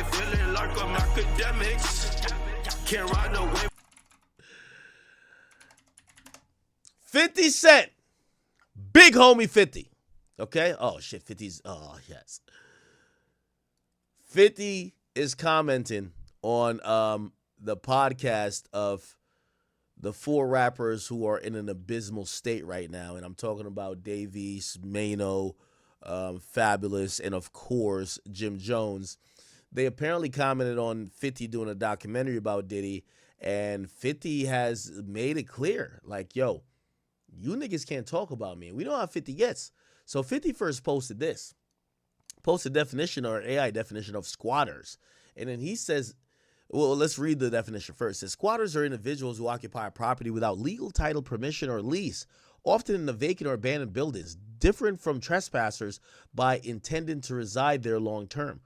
feeling like I'm Akademiks. Can't ride no wave. 50 Cent. Big homie 50. Okay? Oh, shit. 50's. Oh, yes. 50 is commenting on the podcast of the 4 rappers who are in an abysmal state right now. And I'm talking about Davies, Maino, Fabolous, and of course, Jim Jones. They apparently commented on 50 doing a documentary about Diddy, and 50 has made it clear, like, yo, you niggas can't talk about me. We know how 50 gets. So 50 first posted this. Posted definition or AI definition of squatters. And then he says, well, let's read the definition first. It says, squatters are individuals who occupy a property without legal title, permission, or lease, often in the vacant or abandoned buildings, different from trespassers by intending to reside there long term.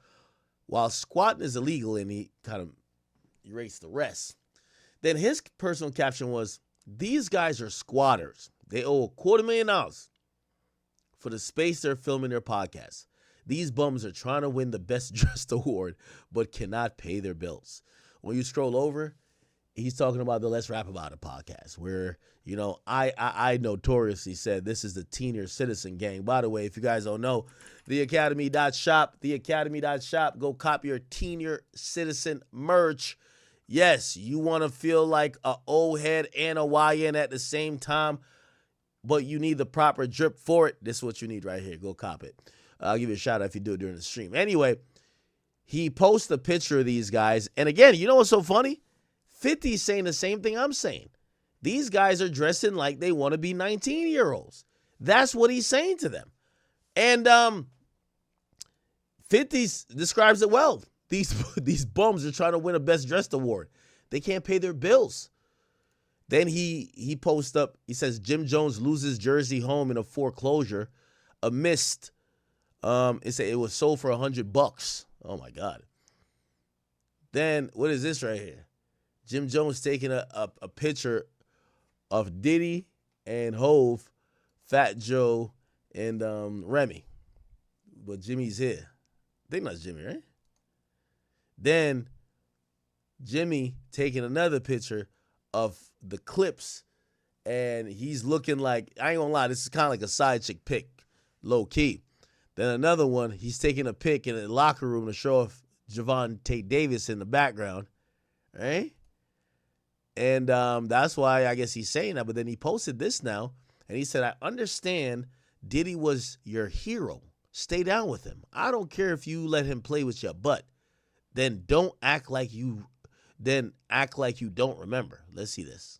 While squatting is illegal, and he kind of erased the rest. Then his personal caption was, these guys are squatters. They owe $250,000 for the space they're filming their podcast. These bums are trying to win the Best Dressed Award, but cannot pay their bills. When you scroll over, he's talking about the Let's Rap About It podcast, where, you know, I notoriously said this is the Senior Citizen gang. By the way, if you guys don't know, theacademy.shop, go cop your Senior Citizen merch. Yes, you want to feel like a old head and a YN at the same time, but you need the proper drip for it. This is what you need right here. Go cop it. I'll give you a shout out if you do it during the stream. Anyway, he posts a picture of these guys. And again, you know what's so funny? 50's saying the same thing I'm saying. These guys are dressing like they want to be 19-year-olds. That's what he's saying to them. And 50 describes it well. These bums are trying to win a Best Dressed Award. They can't pay their bills. Then he posts up, he says, Jim Jones loses Jersey home in a foreclosure amidst, it was sold for $100. Oh my God. Then what is this right here? Jim Jones taking a picture of Diddy and Hove, Fat Joe, and Remy. But Jimmy's here. I think that's Jimmy, right? Then Jimmy taking another picture of the Clips, and he's looking like, I ain't gonna lie, this is kind of like a side chick pic, low key. Then another one, he's taking a pic in the locker room to show off Javon Tate Davis in the background, right? And that's why I guess he's saying that. But then he posted this now, and he said, I understand Diddy was your hero. Stay down with him. I don't care if you let him play with your butt. Then act like you don't remember. Let's see this.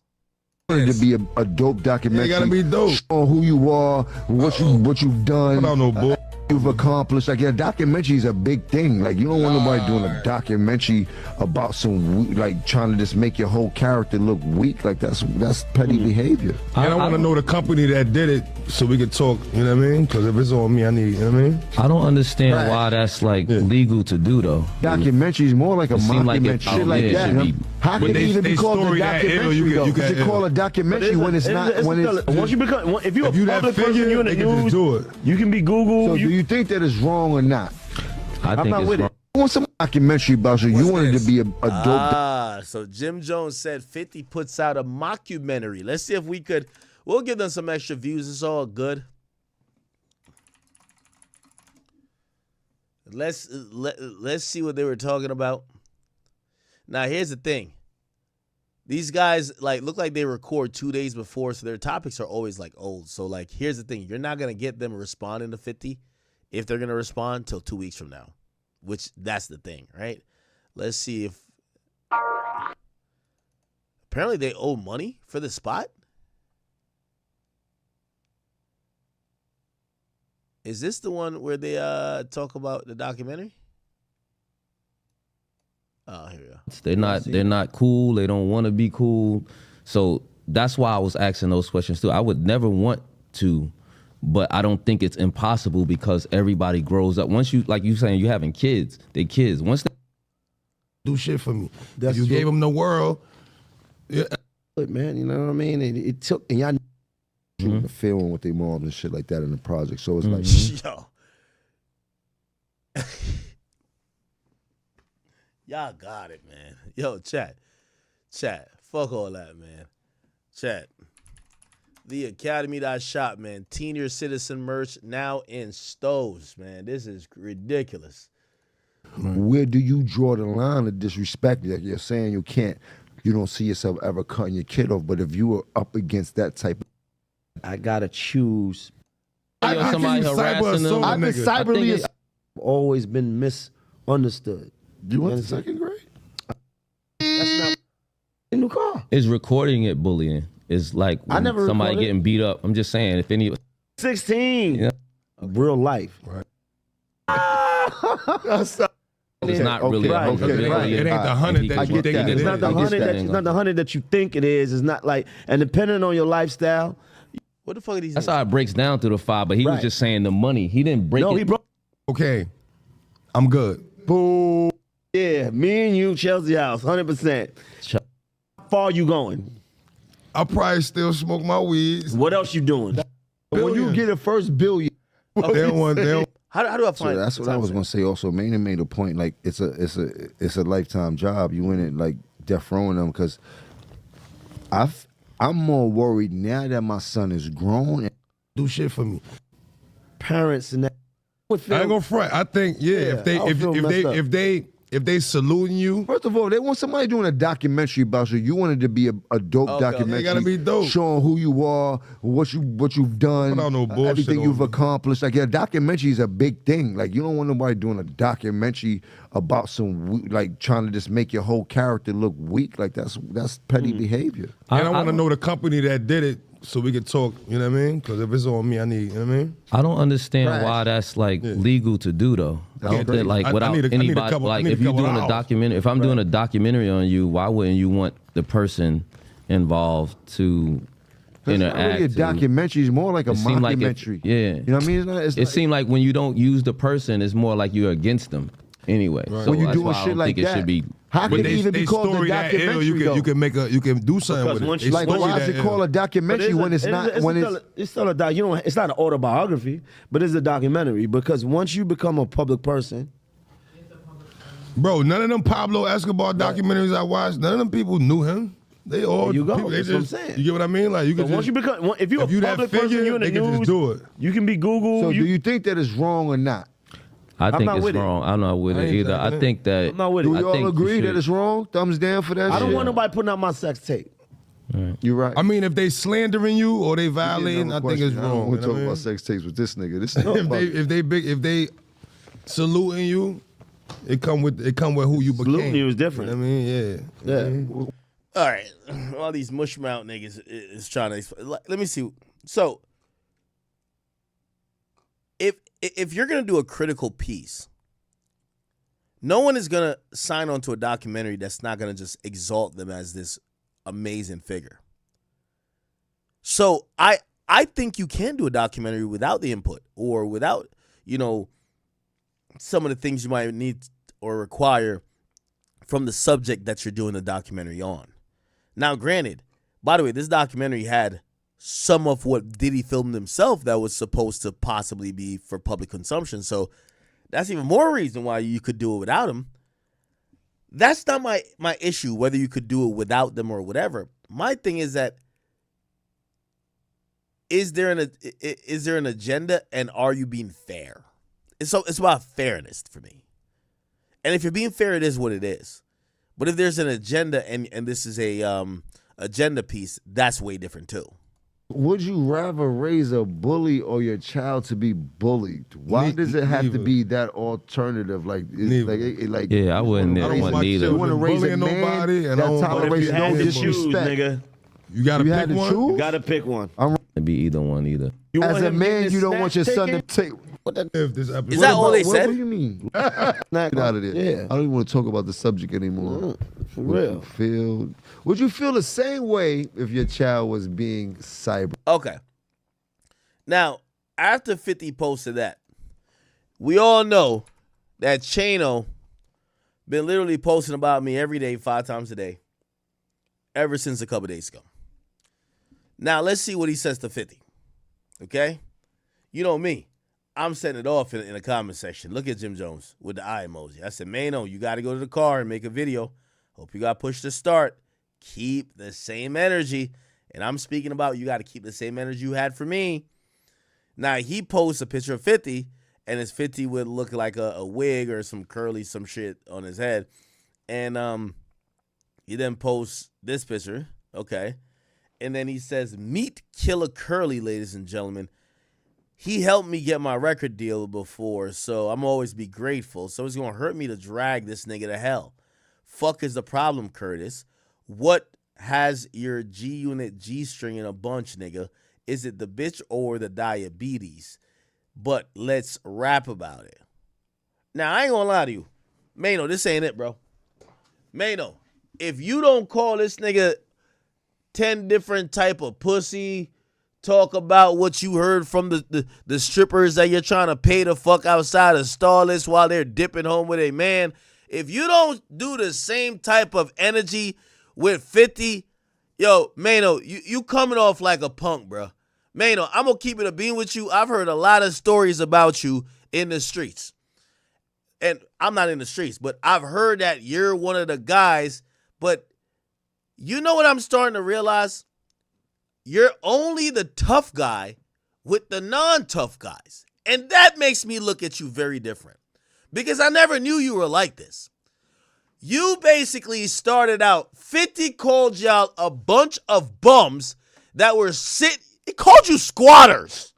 Wanted to be a dope documentary. You gotta be dope on who you are, what you've done. I don't know, boy. You've accomplished. Like, a documentary is a big thing. Like, you don't want nobody doing a documentary about some, like, trying to just make your whole character look weak. Like, that's petty behavior. I don't want to know the company that did it so we could talk, you know what I mean? Because if it's on me, I need, you know what I mean? I don't understand why that's, like, legal to do, though. Documentary is more like a mockumentary, shit like that. How can it even be called a documentary, though? Because you call a documentary when it's not, when it's... Once you become, if you're a public person, you're in the news, you can be Google. So do you think that is wrong or not? I think it's wrong. I want some documentary about you. You wanted to be a dope... So Jim Jones said 50 puts out a mockumentary. Let's see if we could... We'll give them some extra views. It's all good. Let's see what they were talking about. Now, here's the thing. These guys look like they record 2 days before, so their topics are always old. So here's the thing. You're not going to get them responding to 50 if they're going to respond till 2 weeks from now, which that's the thing, right? Let's see if... Apparently they owe money for the spot. Is this the one where they talk about the documentary? Oh, here we go. They're not cool. They don't want to be cool. So that's why I was asking those questions too. I would never want to, but I don't think it's impossible because everybody grows up. Once you, like you saying, you're having kids. They kids. Once they do shit for me. If you gave them the world. Yeah. Man, you know what I mean? It took, and y'all the film with their moms and shit like that in the project. So it's like, yo. Y'all got it, man. Yo, chat. Fuck all that, man. Chat. The Academy.shop, man. Senior citizen merch now in stores, man. This is ridiculous. Where do you draw the line of disrespect? Like you're saying you don't see yourself ever cutting your kid off, but if you were up against that type of, I gotta choose. Somebody harassing them. I've been cyberly always been misunderstood. You went to second grade? That's not in the car. Is recording it bullying? Is like when somebody recorded. getting beat up. I'm just saying, if any 16. Yeah. Real life. Right. it's not really right, right. It ain't the 100 that you think it It's is. not the 100 that it's not the 100 that you think it is. It's not like, and depending on your lifestyle. What the fuck are these? That's how it breaks down through the 5. But he was just saying the money. He didn't break it. He broke. Okay, I'm good. Boom. Yeah, me and you, Chelsea House, 100%. How far you going? I'll probably still smoke my weeds. What else you doing? when you get a first billion. They don't. How do I So find? that's what I was gonna say. Also, Maino made a point. Like it's a lifetime job. You in it like death rowing them because I'm more worried now that my son is grown and Do shit for me. Parents and that. I ain't gonna front. I think if they saluting you, first of all, they want somebody doing a documentary about you. You wanted to be a dope documentary. It gotta be dope. Showing who you are, what you've done, Put out no bullshit everything on you've me. accomplished. Like a documentary is a big thing. Like you don't want nobody doing a documentary about like trying to just make your whole character look weak. Like that's petty behavior. and I want to know the company that did it so we can talk. You know what I mean? Because if it's on me, I need. You know what I mean? I don't understand Trash. why that's like legal to do though. That's crazy. Like I without need a anybody, couple- I like need a if you're couple doing a hours. documentary, if I'm doing a documentary on you, why wouldn't you want the person involved to It's not interact? really a documentary. It's more like a It seemed like mockumentary. yeah. You know what I mean? It seemed like when you don't use the person, it's more like you're against them anyway. So when you're that's doing why I shit don't like think that. it should be. How can But it they even be called a story that ill, documentary? you can do something Because with once it. you- Like, Story why is that it called a documentary when it's not? It's still a doc. You don't. It's not an autobiography, but it's a documentary because once you become a public person, Bro, none of them Pablo Escobar documentaries I watched, none of them people knew him. They all There you go. people, they That's what I'm just, saying. You get what I mean? Like you but can once you become, if you're a that public person, figure, you're in the they can just news, do it. you can be Google. So do you think that it's wrong or not? I think not it's with it. wrong. I'm not with I it ain't either. taking I it. think that. I'm not with it. Do we I all think you agree that should- it's wrong? Thumbs down for that I don't shit? want nobody putting out my sex tape. You're right. I mean, if they slandering you or they violating, I think it's I don't wrong. want to you know talk what I about mean? sex tapes with this nigga. This if they saluting you, it come with who you became. Saluting you is different. You know what I mean, yeah. Yeah. All right, all these mush mouth niggas is trying to explain. Let me see. So, if you're gonna do a critical piece, no one is gonna sign on to a documentary that's not gonna just exalt them as this amazing figure. So I think you can do a documentary without the input or without some of the things you might need or require from the subject that you're doing the documentary on. Now, granted, by the way, this documentary had some of what Diddy filmed himself that was supposed to possibly be for public consumption. So that's even more reason why you could do it without him. That's not my issue, whether you could do it without them or whatever. My thing is that is there an agenda and are you being fair? It's about fairness for me. And if you're being fair, it is what it is. But if there's an agenda and this is a agenda piece, that's way different too. Would you rather raise a bully or your child to be bullied? Why does it have to Neither. be that alternative? Like, like Yeah, I wouldn't I don't want my neither. You want to children raise a bullying man nobody, and I that don't want tolerates You no had to disrespect. choose, nigga. You gotta You pick had to one. choose? You gotta pick one. To be either one either. You As want a him getting man, his you don't want your snatch son to taken? take. What the If this episode, Is that all they what said? do you mean? Get out of there. Yeah. I don't even want to talk about the subject anymore. For real. Would you feel the same way if your child was being cyber? Okay. Now, after 50 posted that, we all know that Chano been literally posting about me every day, 5 times a day, ever since a couple days ago. Now, let's see what he says to 50. Okay? You know me. I'm setting it off in the comment section. Look at Jim Jones with the eye emoji. I said, Maino, you got to go to the car and make a video. Hope you got push to start. Keep the same energy. And I'm speaking about you got to keep the same energy you had for me. Now, he posts a picture of 50, and his 50 would look like a wig or some shit on his head. And he then posts this picture. Okay. And then he says, meet Killer Curly, ladies and gentlemen. He helped me get my record deal before, so I'm always be grateful. So it's going to hurt me to drag this nigga to hell. Fuck is the problem, Curtis? What has your G-Unit G-string in a bunch, nigga? Is it the bitch or the diabetes? But let's rap about it. Now, I ain't going to lie to you. Maino, this ain't it, bro. Maino, if you don't call this nigga 10 different type of pussy, talk about what you heard from the strippers that you're trying to pay the fuck outside of Starless while they're dipping home with a man. If you don't do the same type of energy with 50, yo, Maino, you coming off like a punk, bro. Maino, I'm going to keep it a bean with you. I've heard a lot of stories about you in the streets. And I'm not in the streets, but I've heard that you're one of the guys. But you know what I'm starting to realize? You're only the tough guy with the non-tough guys. And that makes me look at you very different. Because I never knew you were like this. You basically started out, 50 called y'all a bunch of bums that were he called you squatters.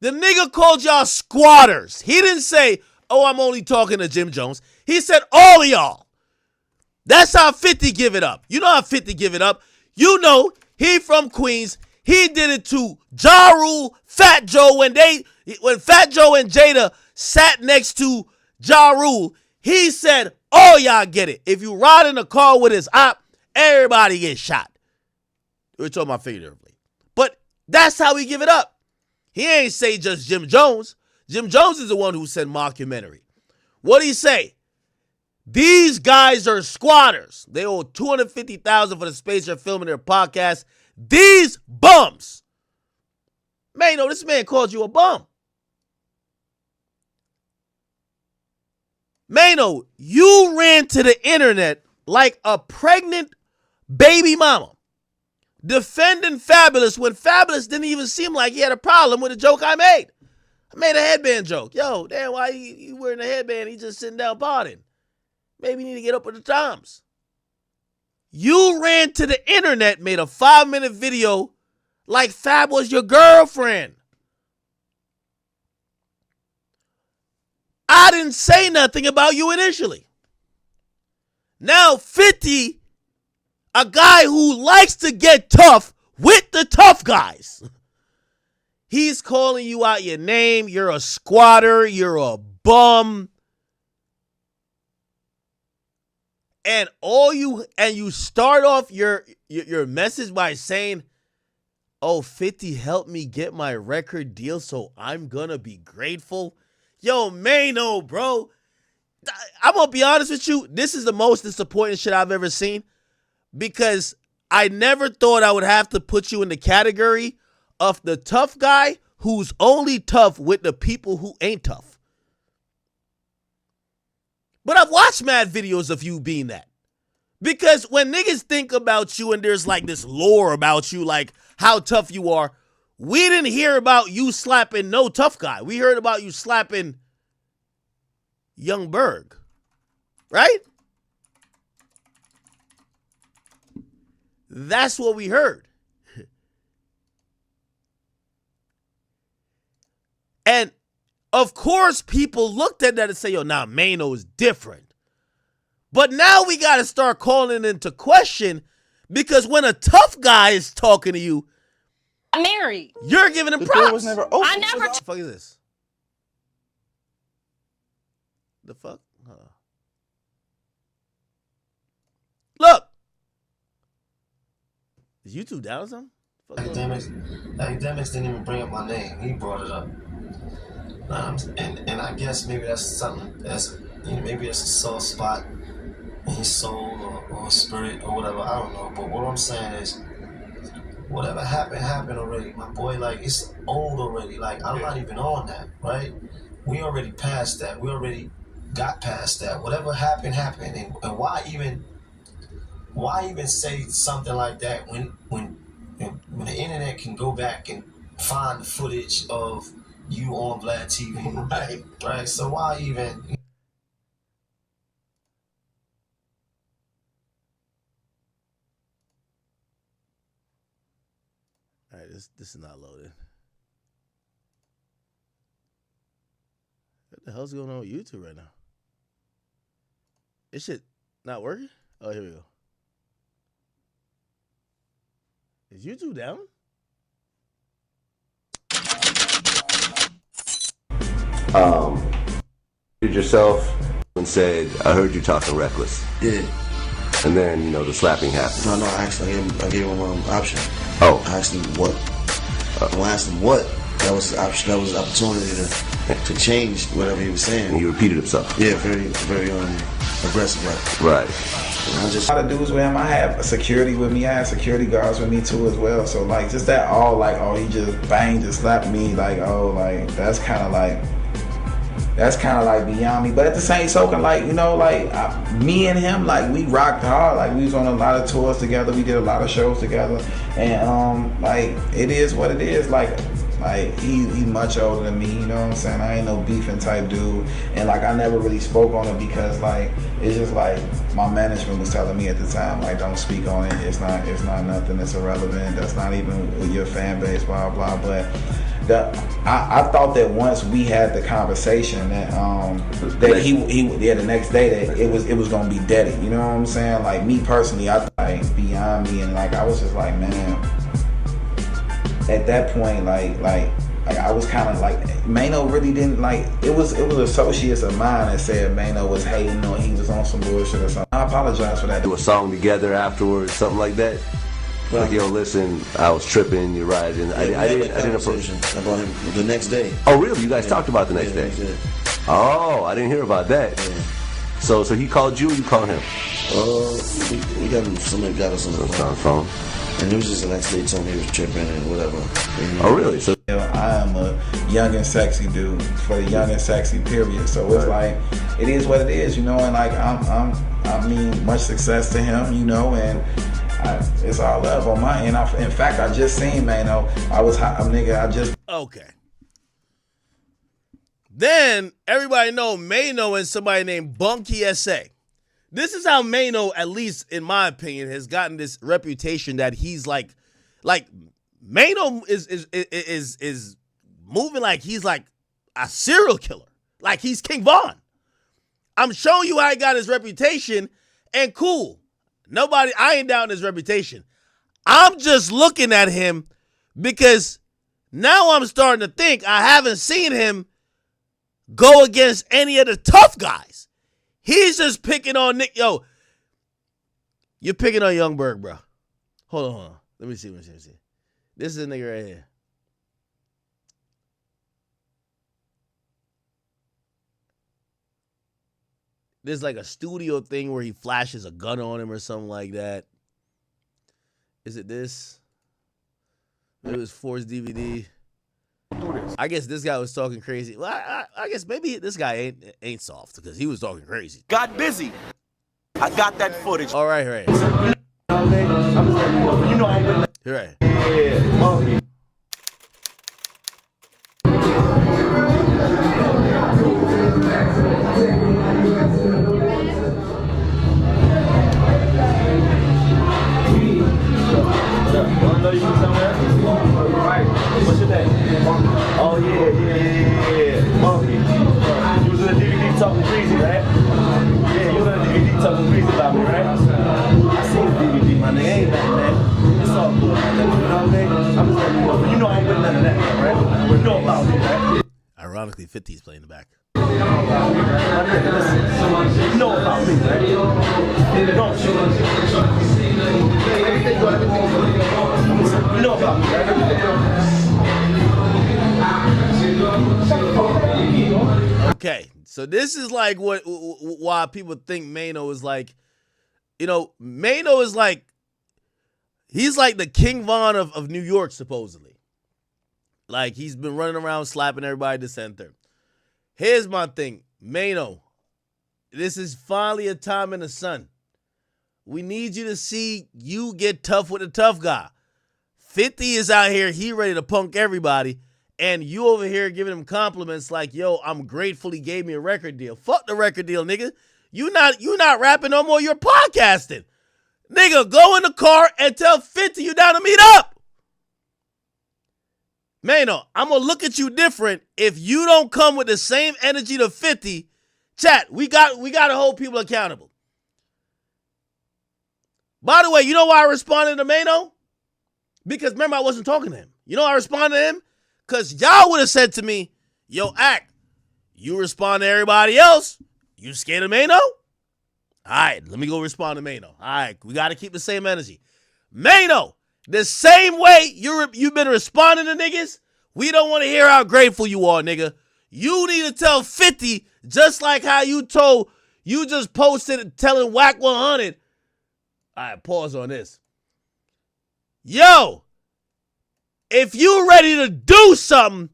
The nigga called y'all squatters. He didn't say, oh, I'm only talking to Jim Jones. He said all of y'all. That's how 50 give it up. You know how 50 give it up. You know, he from Queens. He did it to Ja Rule, Fat Joe, when Fat Joe and Jada sat next to Ja Rule, he said, oh, y'all get it. If you ride in a car with his op, everybody gets shot. We're talking about figuratively. But that's how we give it up. He ain't say just Jim Jones. Jim Jones is the one who said mockumentary. What'd he say? These guys are squatters. They owe $250,000 for the space they're filming their podcast. These bums. Man, this man called you a bum. Maino, you ran to the internet like a pregnant baby mama, defending Fabolous when Fabolous didn't even seem like he had a problem with a joke I made. I made a headband joke. Yo, damn, why you wearing a headband? He just sitting down partying. Maybe you need to get up with the times. You ran to the internet, made a 5-minute video like Fab was your girlfriend. I didn't say nothing about you initially. Now 50, a guy who likes to get tough with the tough guys. He's calling you out your name. You're a squatter. You're a bum. And you start off your message by saying, oh, 50 helped me get my record deal, so I'm gonna be grateful. Yo, Maino, bro. I'm gonna be honest with you. This is the most disappointing shit I've ever seen, because I never thought I would have to put you in the category of the tough guy who's only tough with the people who ain't tough. But I've watched mad videos of you being that. Because when niggas think about you and there's like this lore about you, like how tough you are, we didn't hear about you slapping no tough guy. We heard about you slapping Young Berg. Right? That's what we heard. And of course, people looked at that and say, yo, nah, Maino is different. But now we got to start calling into question, because when a tough guy is talking to you, I'm married. You're giving him props. Was never open. I never. What the fuck is this? The fuck? Look. Is YouTube down or something? Akademiks didn't even bring up my name. He brought it up. And I guess maybe that's something maybe it's a soft spot in his soul or spirit or whatever. I don't know. But what I'm saying is, whatever happened already. My boy, like, it's old already. Like, I'm not even on that, right? We already passed that. We already got past that. Whatever happened. And why even say something like that when the internet can go back and find the footage of you on Vlad TV, right? So why even? All right, this is not loaded. What the hell's going on with YouTube right now? This shit not working? Oh, here we go. Is YouTube down? Did yourself and said, I heard you talking reckless. Yeah. And then, you know, the slapping happened. No, actually, I gave him an option. Oh. I asked him what. When I asked him what, that was the option. That was the opportunity to change whatever he was saying. And he repeated himself. Yeah, very, very aggressive. Right. A lot of dudes with him. I have security with me. I have security guards with me too as well. So like, just that all like, oh, he just banged, just slapped me. Like, oh, like that's kind of like beyond me. But at the same token, like, you know, like me and him, like we rocked hard. Like we was on a lot of tours together. We did a lot of shows together. And like it is what it is. Like he much older than me, you know what I'm saying? I ain't no beefing type dude. And like I never really spoke on it because like it's just like my management was telling me at the time, like, don't speak on it. It's not nothing. It's irrelevant. That's not even with your fan base, blah blah. But I thought that once we had the conversation that the next day that it was gonna be dead. You know what I'm saying? Like me personally, I thought like, beyond me, and like I was just like, man. At that point, like I was kind of like Maino really didn't like. It was associates of mine that said Maino was hating or he was on some bullshit or something. I apologize for that. Do a song together afterwards, something like that. Well, like, yo, listen, I was tripping. You're right, and I didn't approach about him the next day. Oh, really? You guys talked about the next day? Oh, I didn't hear about that. Yeah. So he called you, or you called him? We got him. Somebody got us on the phone. And it was just the next day told me he was tripping and whatever. Oh, really? So I am a young and sexy dude for the young and sexy period. So it's like, it is what it is, you know. And like I mean, much success to him, you know. And it's all love on my end. In fact, I just seen Maino. Okay. Then everybody know Maino and somebody named Bunky S.A. This is how Maino, at least in my opinion, has gotten this reputation that he's like Maino is moving like he's like a serial killer. Like he's King Von. I'm showing you how he got his reputation, and cool. I ain't down his reputation. I'm just looking at him because now I'm starting to think I haven't seen him go against any of the tough guys. He's just picking on Nick. Yo, you're picking on Youngberg, bro. Hold on. Let me see. This is a nigga right here. There's like a studio thing where he flashes a gun on him or something like that. Is it this? It was Force DVD. I guess this guy was talking crazy. Well, I guess maybe this guy ain't soft because he was talking crazy. Got busy. I got that footage. All right, right. You know I ain't You're right. Yeah, monkey. Know you from somewhere? Right. What's your name? Oh yeah. Monkey. You was in the DVD talking crazy, right? Yeah, you was in the DVD talking crazy about me, right? I seen the DVD, my nigga. Ain't nothing, man. It's all good, man. You know what I mean? I'm just letting you know. You know I ain't with none of that, man, right? You know about me, right? Ironically, 50's playing in the back. You know about me, right? You don't shoot. You know about me, right? Okay, so this is like why people think Maino is like, you know, Maino is like, He's like the King Von of New York, supposedly. Like, he's been running around slapping everybody to center. Here's my thing. Maino, this is finally a time in the sun. We need you to see you get tough with a tough guy. 50 is out here. He ready to punk everybody. And you over here giving him compliments like, yo, I'm grateful he gave me a record deal. Fuck the record deal, nigga. You not rapping no more. You're podcasting. Nigga, go in the car and tell 50 you down to meet up. Maino, I'm going to look at you different if you don't come with the same energy to 50. Chat, we got to hold people accountable. By the way, you know why I responded to Maino? Because remember, I wasn't talking to him. You know why I responded to him? Because y'all would have said to me, yo, Act, you respond to everybody else. You scared of Maino? All right, let me go respond to Maino. All right, we got to keep the same energy. Maino, the same way you've been responding to niggas, we don't want to hear how grateful you are, nigga. You need to tell 50, just like how you just posted telling Whack 100. All right, pause on this. Yo, if you ready to do something,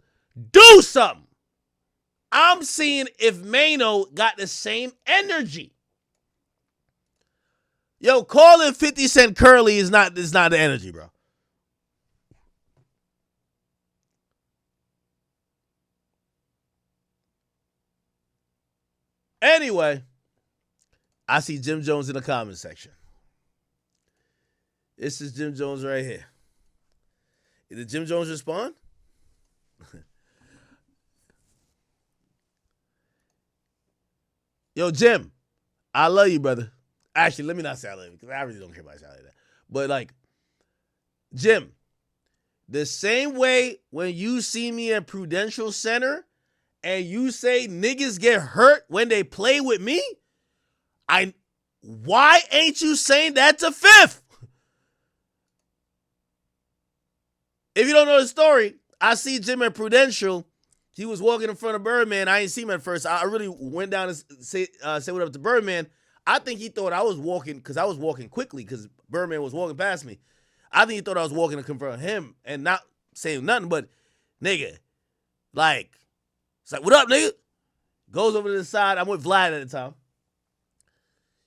do something. I'm seeing if Maino got the same energy. Yo, calling 50 Cent curly is not the energy, bro. Anyway, I see Jim Jones in the comment section. This is Jim Jones right here. Did Jim Jones respond? Yo, Jim, I love you, brother. Actually, let me not say I love you because I really don't care about you like that. But, like, Jim, the same way when you see me in Prudential Center and you say niggas get hurt when they play with me, why ain't you saying that to Fifth? If you don't know the story, I see Jim at Prudential. He was walking in front of Birdman. I didn't see him at first. I really went down and say what up to Birdman. I think he thought I was walking because I was walking quickly because Birdman was walking past me. I think he thought I was walking to confront him and not saying nothing, but nigga, like, it's like, what up, nigga? Goes over to the side. I'm with Vlad at the time.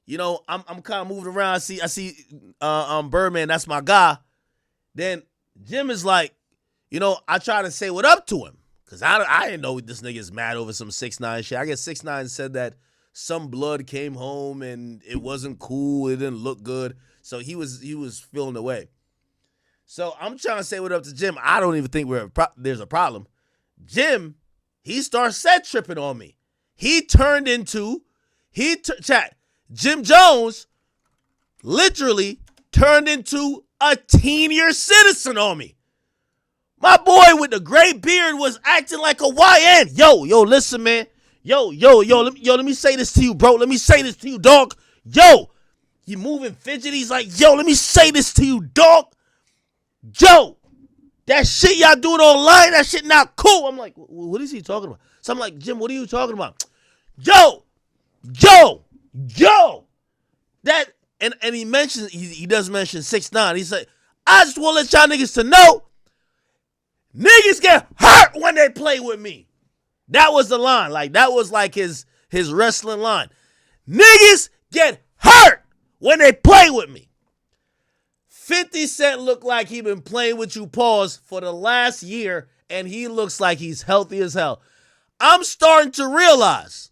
You know, I'm kind of moving around. I see Birdman, that's my guy. Then Jim is like, you know, I try to say what up to him. Because I didn't know this nigga's mad over some 6ix9ine shit. I guess 6ix9ine said that some blood came home and it wasn't cool. It didn't look good. So he was feeling away. So I'm trying to say what up to Jim. I don't even think there's a problem. Jim, he starts set tripping on me. Jim Jones literally turned into a senior citizen on me. My boy with the gray beard was acting like a YN. Yo, listen, man. Yo, let me say this to you, bro. Let me say this to you, dog. Yo, he moving fidgety. He's like, yo, let me say this to you, dog. Yo, that shit y'all doing online, that shit not cool. I'm like, what is he talking about? So I'm like, Jim, what are you talking about? Yo. That, and he mentions, he does mention 6ix9ine. He said, I just want to let y'all niggas to know, niggas get hurt when they play with me. That was the line. Like, that was like his wrestling line. Niggas get hurt when they play with me. 50 Cent looked like he been playing with you, pause, for the last year, and he looks like he's healthy as hell. I'm starting to realize,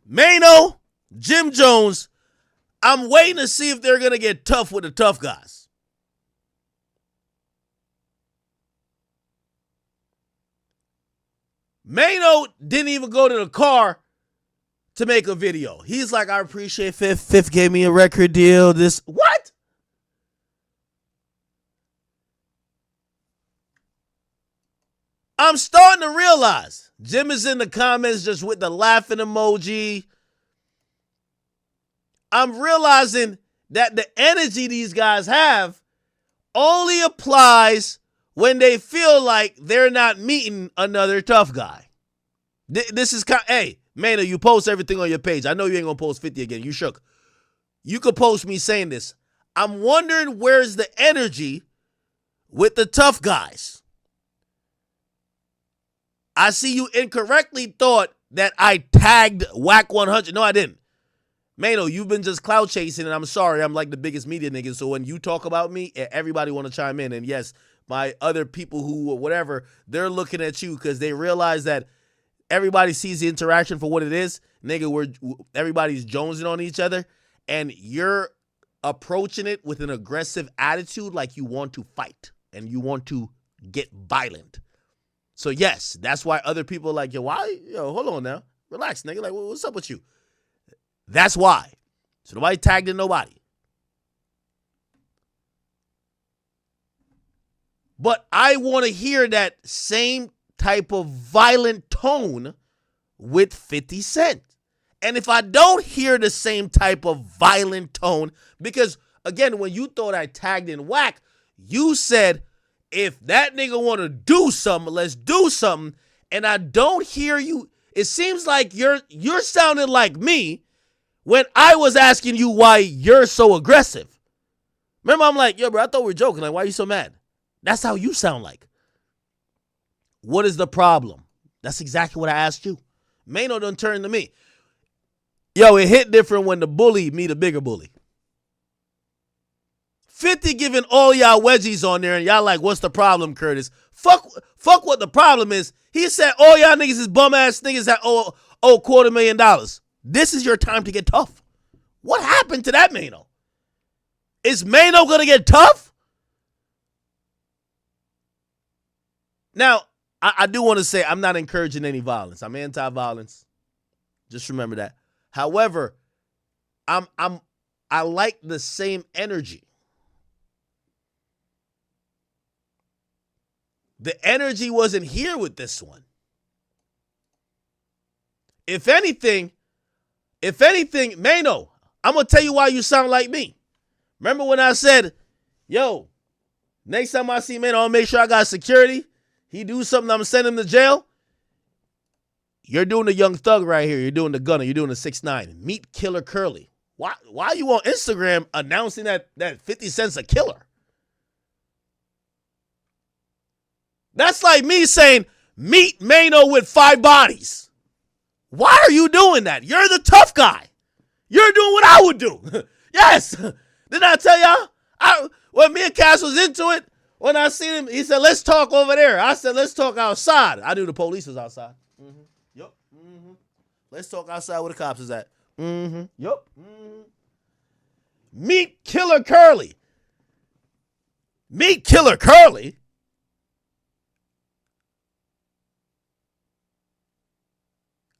Maino, Jim Jones, I'm waiting to see if they're going to get tough with the tough guys. Maino didn't even go to the car to make a video. He's like, I appreciate Fifth. Fifth gave me a record deal. What? I'm starting to realize. Jim is in the comments just with the laughing emoji. I'm realizing that the energy these guys have only applies when they feel like they're not meeting another tough guy. This is hey, Maino, you post everything on your page. I know you ain't gonna post 50 again. You shook. you could post me saying this. I'm wondering where's the energy with the tough guys. I see you incorrectly thought that I tagged Whack 100. No, I didn't. Maino, you've been just clout chasing, and I'm sorry. I'm like the biggest media nigga. So when you talk about me, everybody want to chime in. And yes, my other people who or whatever, they're looking at you because they realize that everybody sees the interaction for what it is. Nigga, everybody's jonesing on each other, and you're approaching it with an aggressive attitude like you want to fight and you want to get violent. So yes, that's why other people are like, hold on now. Relax, nigga. Like, what's up with you? That's why. So nobody tagged in nobody. But I want to hear that same type of violent tone with 50 Cent. And if I don't hear the same type of violent tone, because again, when you thought I tagged in Whack, you said, if that nigga want to do something, let's do something. And I don't hear you. It seems like you're sounding like me when I was asking you why you're so aggressive. Remember, I'm like, yo, bro, I thought we were joking. Like, why are you so mad? That's how you sound like. What is the problem? That's exactly what I asked you. Maino done turned to me. Yo, it hit different when the bully meet a bigger bully. 50 giving all y'all wedgies on there, and y'all like, what's the problem, Curtis? Fuck what the problem is. He said all y'all niggas is bum-ass niggas that owe $250,000. This is your time to get tough. What happened to that, Maino? Is Maino going to get tough? Now, I do want to say I'm not encouraging any violence. I'm anti-violence. Just remember that. However, I like the same energy. The energy wasn't here with this one. If anything, Maino, I'm going to tell you why you sound like me. Remember when I said, yo, next time I see Maino, I'll make sure I got security. He do something, I'm sending him to jail. You're doing the young thug right here. You're doing the gunner. You're doing the 6ix9ine. Meet Killer Curly. Why are you on Instagram announcing that 50 Cent's a killer? That's like me saying, meet Maino with 5 bodies. Why are you doing that? You're the tough guy. You're doing what I would do. Yes. Didn't I tell y'all? When me and Cass was into it, when I seen him, he said, let's talk over there. I said, let's talk outside. I knew the police was outside. Mm-hmm. Yup. Mm-hmm. Let's talk outside where the cops is at. Mm-hmm. Yup. Mm-hmm. Meet Killer Curly. Meet Killer Curly?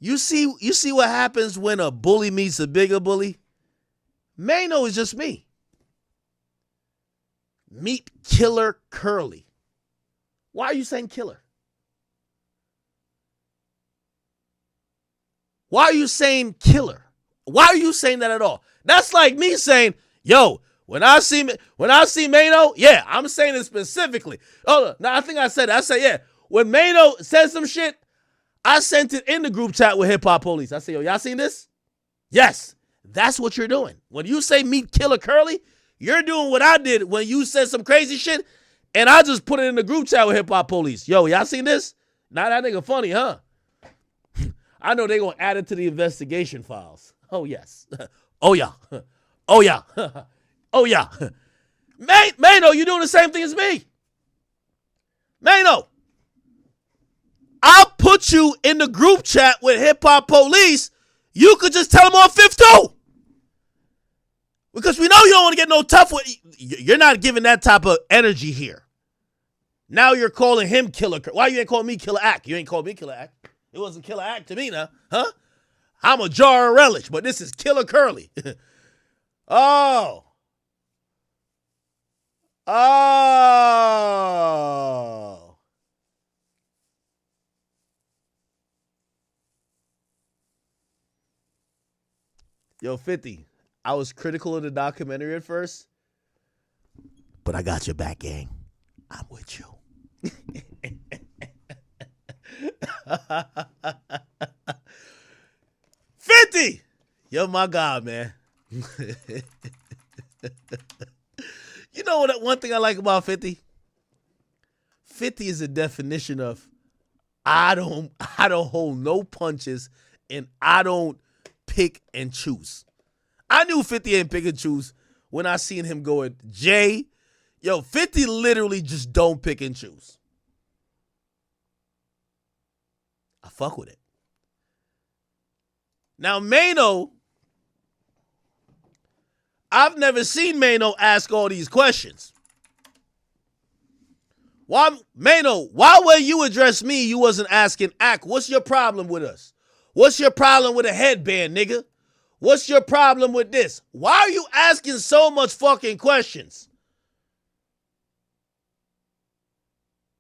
You see what happens when a bully meets a bigger bully? Maino is just me. Meet Killer Curly. Why are you saying killer? Why are you saying killer? Why are you saying that at all? That's like me saying, yo, when I see Maino, yeah, I'm saying it specifically. Oh, no, I think I said it. I said, yeah, when Maino said some shit, I sent it in the group chat with Hip Hop Police. I said, yo, y'all seen this? Yes, that's what you're doing. When you say meet Killer Curly, you're doing what I did when you said some crazy shit, and I just put it in the group chat with Hip Hop Police. Yo, y'all seen this? Now that nigga funny, huh? I know they gonna add it to the investigation files. Oh, yes. Oh, yeah. Oh, yeah. Oh, yeah. Maino, you doing the same thing as me. Maino, I'll put you in the group chat with Hip Hop Police. You could just tell them on 5th too. Because we know you don't want to get no tough with. You're not giving that type of energy here. Now you're calling him Killer. Why you ain't calling me Killer Act? You ain't called me Killer Act. It wasn't Killer Act to me now. Huh? I'm a jar of relish, but this is Killer Curly. Oh. Oh. Yo, 50. I was critical of the documentary at first, but I got your back, gang. I'm with you. 50! Yo, my God, man. You know what? One thing I like about 50? 50 is a definition of I don't hold no punches and I don't pick and choose. I knew 50 ain't pick and choose when I seen him go at Jay. Yo, 50 literally just don't pick and choose. I fuck with it. Now, Maino, I've never seen Maino ask all these questions. Why, Maino, why when you address me, you wasn't asking Ak, what's your problem with us? What's your problem with a headband, nigga? What's your problem with this? Why are you asking so much fucking questions?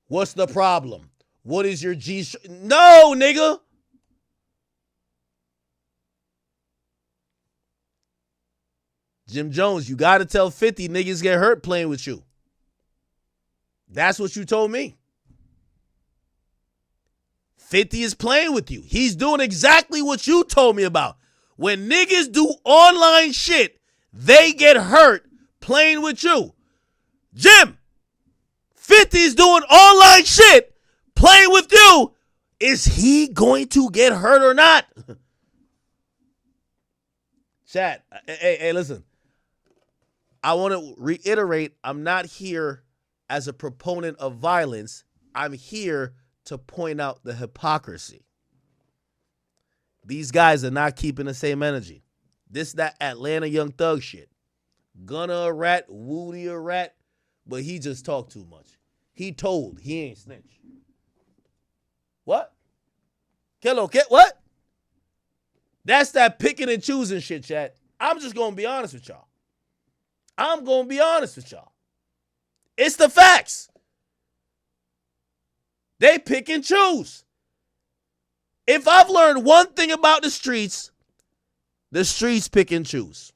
What's the problem? What is your G? No, nigga. Jim Jones, you got to tell 50 niggas get hurt playing with you. That's what you told me. 50 is playing with you. He's doing exactly what you told me about. When niggas do online shit, they get hurt playing with you. Jim, 50 is doing online shit playing with you. Is he going to get hurt or not? Chat, hey, listen. I want to reiterate, I'm not here as a proponent of violence. I'm here to point out the hypocrisy. These guys are not keeping the same energy. This, that Atlanta Young Thug shit. Gunna a rat, Woody a rat, but he just talked too much. He told, he ain't snitch. What? Kello, what? That's that picking and choosing shit, chat. I'm just going to be honest with y'all. It's the facts. They pick and choose. If I've learned one thing about the streets pick and choose.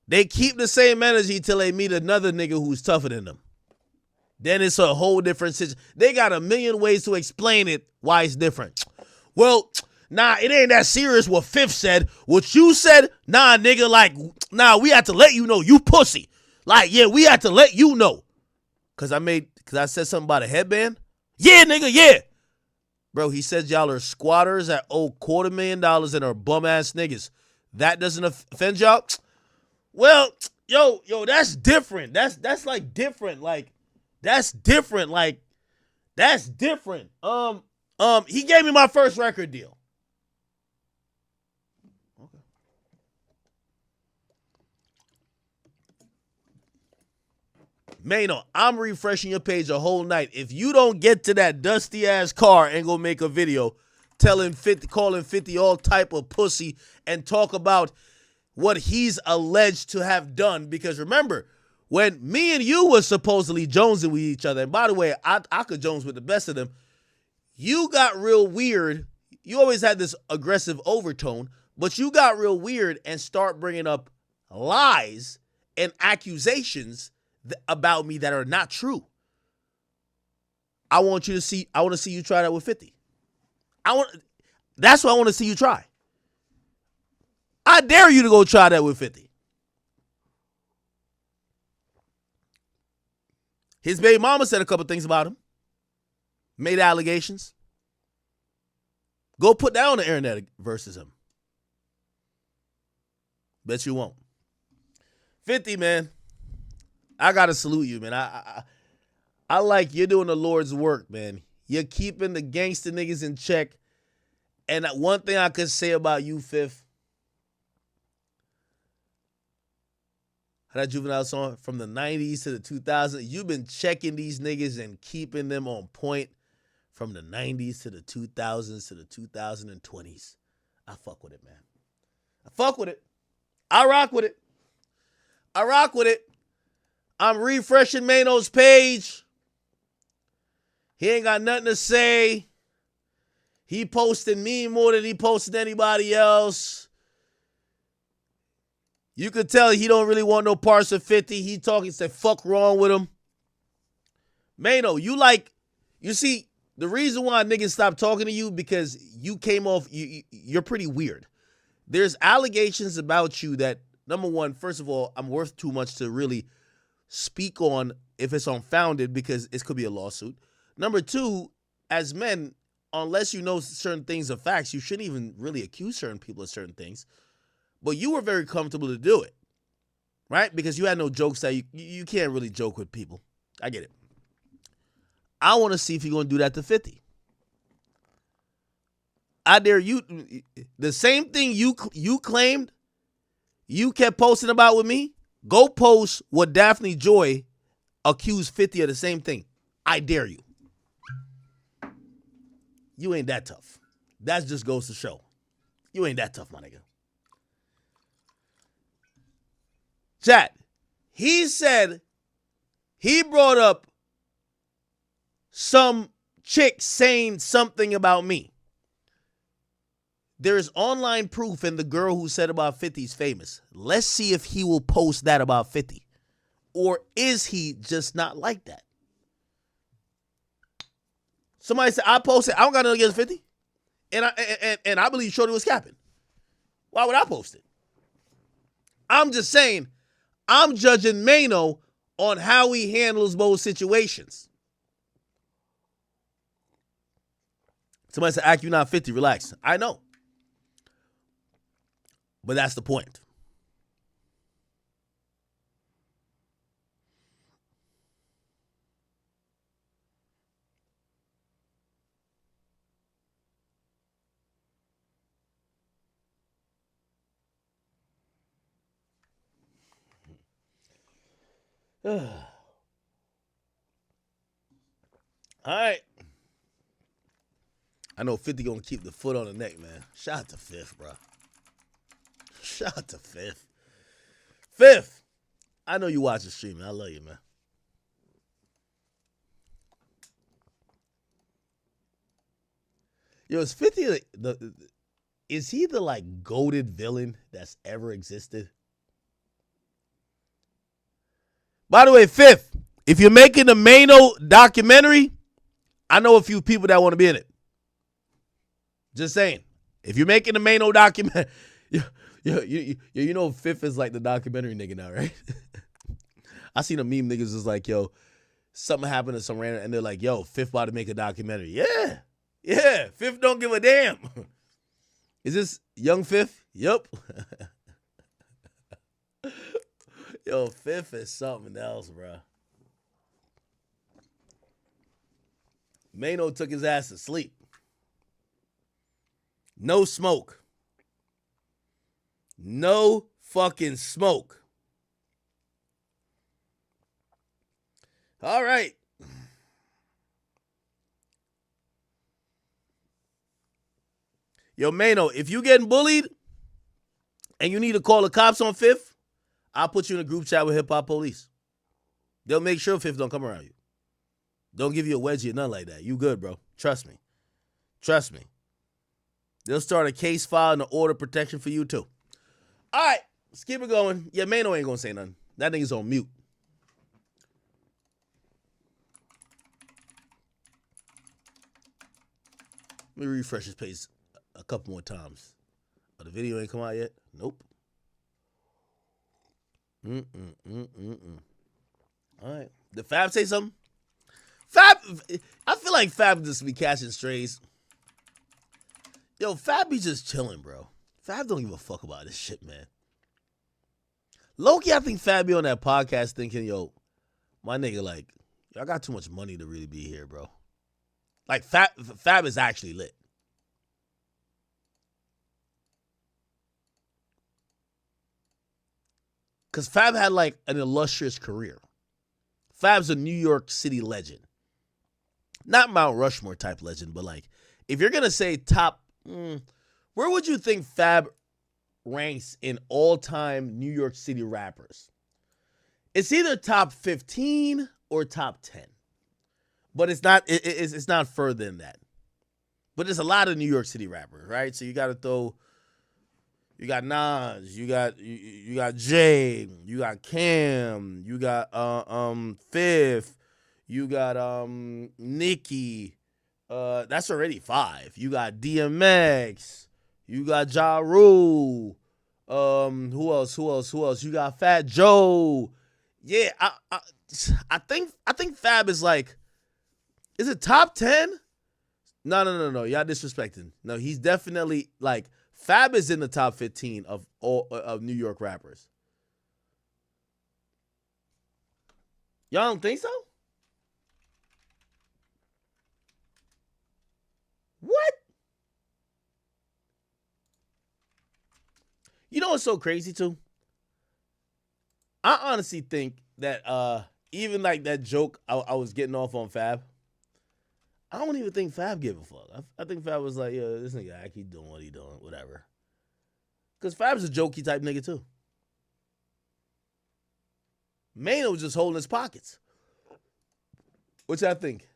They keep the same energy till they meet another nigga who's tougher than them. Then it's a whole different situation. They got a million ways to explain it why it's different. Well, nah, it ain't that serious what Fifth said. What you said, nah, nigga, like, nah, we had to let you know you pussy. Like, yeah, we had to let you know. Cause I said something about a headband? Yeah, nigga, yeah. Bro, he says y'all are squatters that owe $250,000 and are bum-ass niggas. That doesn't offend y'all? Well, yo, that's different. That's like different. Like, that's different. Like, that's different. He gave me my first record deal. Okay. Maino, I'm refreshing your page a whole night. If you don't get to that dusty ass car and go make a video calling 50 all type of pussy and talk about what he's alleged to have done, because remember, when me and you was supposedly jonesing with each other, and by the way, I could jones with the best of them, you got real weird. You always had this aggressive overtone, but you got real weird and start bringing up lies and accusations about me that are not true. I want to see you try that with 50. That's what I want to see you try. I dare you to go try that with 50. His baby mama said a couple things about him. Made allegations. Go put that on the internet versus him. Bet you won't. 50, man. I gotta salute you, man. I like you're doing the Lord's work, man. You're keeping the gangster niggas in check. And one thing I could say about you, Fifth, how that Juvenile song from the 90s to the 2000s, you've been checking these niggas and keeping them on point from the 90s to the 2000s to the 2020s. I fuck with it, man. I fuck with it. I rock with it. I'm refreshing Maino's page. He ain't got nothing to say. He posted me more than he posted anybody else. You could tell he don't really want no parts of 50. He talking, said, fuck wrong with him. Maino, you see, the reason why niggas stopped talking to you because you came off, you're pretty weird. there's allegations about you that, number one, first of all, I'm worth too much to really speak on if it's unfounded because it could be a lawsuit. Number two, as men, unless you know certain things are facts, you shouldn't even really accuse certain people of certain things. But you were very comfortable to do it, right? Because you had no jokes that you can't really joke with people. I get it. I want to see if you're going to do that to 50. I dare you. The same thing you claimed you kept posting about with me, go post what Daphne Joy accused 50 of the same thing. I dare you. You ain't that tough. That just goes to show. You ain't that tough, my nigga. Chat. He said he brought up some chick saying something about me. There's online proof, and the girl who said about 50 is famous. Let's see if he will post that about 50. Or is he just not like that? Somebody said, I posted, I don't got nothing against 50. And I believe Shorty was capping. Why would I post it? I'm just saying, I'm judging Maino on how he handles both situations. Somebody said, Ak, you not 50, relax. I know. But that's the point. All right. I know 50 gonna keep the foot on the neck, man. Shout out to Fifth, bro. Shout out to Fifth. Fifth, I know you watch the stream, man. I love you, man. Yo, is 50 is he the like goated villain that's ever existed? By the way, Fifth, if you're making a Maino documentary, I know a few people that want to be in it. Just saying. If you're making a Maino documentary, you know Fifth is like the documentary nigga now, right? I seen a meme niggas is like, yo, something happened to some random, and they're like, yo, Fifth about to make a documentary. Yeah, Fifth don't give a damn. Is this young Fifth? Yup. Yo, Fifth is something else, bro. Maino took his ass to sleep. No smoke. No fucking smoke. All right. Yo, Maino, if you getting bullied and you need to call the cops on Fifth, I'll put you in a group chat with Hip Hop Police. They'll make sure Fifth don't come around you. Don't give you a wedgie or nothing like that. You good, bro. Trust me. Trust me. They'll start a case file and an order of protection for you, too. All right. Let's keep it going. Yeah, Maino ain't going to say nothing. That nigga's on mute. Let me refresh his page a couple more times. Oh, the video ain't come out yet? Nope. All right. Did Fab say something? Fab, I feel like Fab just be catching strays. Yo, Fab be just chilling, bro. Fab don't give a fuck about this shit, man. Low-key, I think Fab be on that podcast thinking, yo, my nigga, like, I got too much money to really be here, bro. Like, Fab is actually lit. Because Fab had, like, an illustrious career. Fab's a New York City legend. Not Mount Rushmore type legend, but, like, if you're going to say top, where would you think Fab ranks in all-time New York City rappers? It's either top 15 or top 10. But it's not further than that. But there's a lot of New York City rappers, right? So you got to throw... You got Nas, you got Jay, you got Cam, you got Fifth, you got Nicki. That's already 5. You got DMX, You got Ja Rule. Who else? You got Fat Joe. Yeah, I think Fab is like, is it top 10? No. Y'all disrespecting. No, he's definitely like, Fab is in the top 15 of New York rappers. Y'all don't think so? What? You know what's so crazy too? I honestly think that even like that joke I was getting off on Fab, I don't even think Fab gave a fuck. I think Fab was like, yo, this nigga I keep doing what he doing, whatever. Because Fab's a jokey type nigga too. Maino was just holding his pockets. What y'all think?